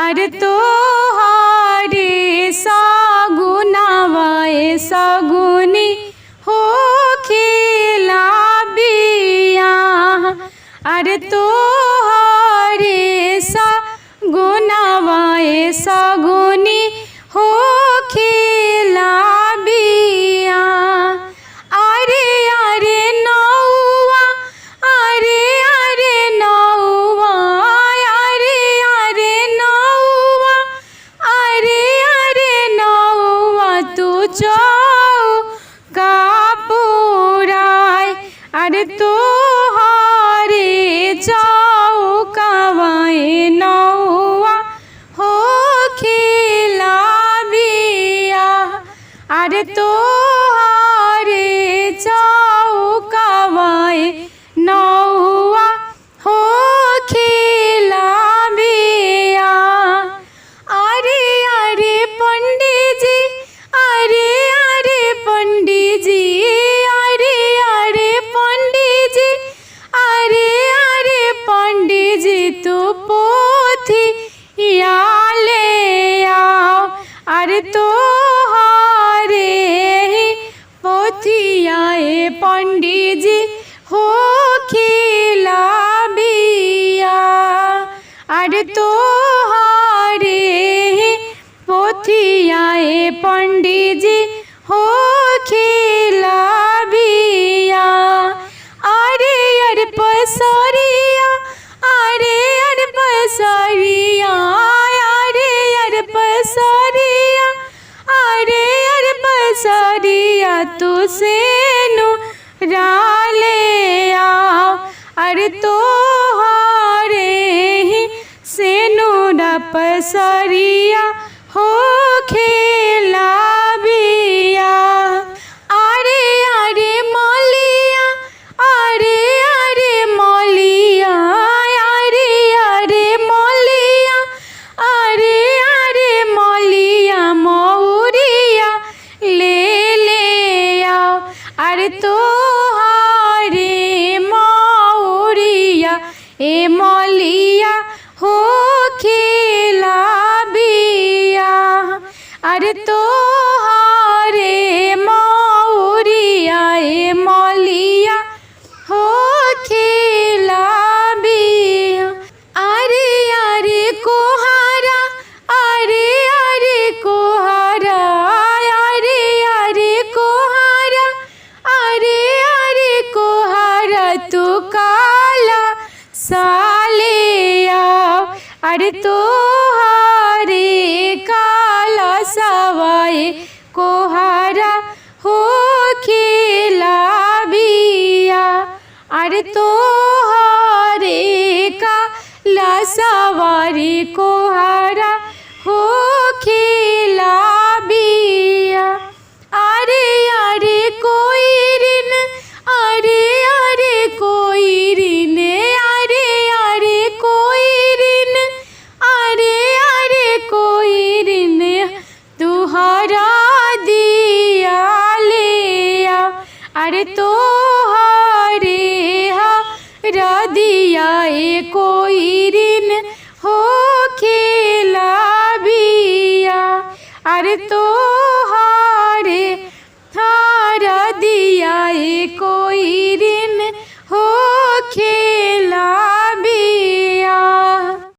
अरे तोहरे सगुनवा सगुनी हो खेला बियाह। अरे तोहरे सगुनवा सगुनी हो खेला बियाह। अरे अरे नौआ अरे अरे नौआ अरे अरे नौआ अरे अरे नौआ तू चौका पुराय। अरे तोहरे चौकावा नौआ हो खेला बियाह। अरे तोहरे चौकावा नौआ हो खेला बियाह। अरे अरे पंडित जी अरे अरे पंडित जी अरे अरे पंडित जी अरे अरे पंडित जी तू पोथी ले आओ। अरे तोहरे पोथिया पंडित जी हो खेला बियाह। अरे तोहरे पोथिया पंडित जी हो खेला बियाह। अरे अरे पसरिया अरे अरे पसरिया अरे अरे पसरिया अरे अरे पसरिया तू सेनु ले आओ। अरे तोहरे सेनु पसरिया हो खेला बियाह। अरे अरे मौलिया अरे अरे मौलिया अरे अरे मौलिया अरे अरे मौलिया मौरिया ले आओ। अरे तोहरे मौरिया मौलिया हो खेला बियाह। अरे तोहरे मौरिया मौलिया हो खेला बियाह। अरे अरे कोहारा अरे अरे कोहारा अरे अरे कोहारा अरे अरे कोहारा तू काला साले आओ। अरे तोहरे काला सवाए कोहारा हो खेला बियाह। अरे तोहरे काला सवारी कोहारा हो खेला बियाह। अरे अरे कोई रिन अरे अरे कोई रिन अरे अरे कोई रिन अरे अरे कोई रिन तुहरा दिया ले आओ। अरे तोहरे दिया कोई रिन हो खेला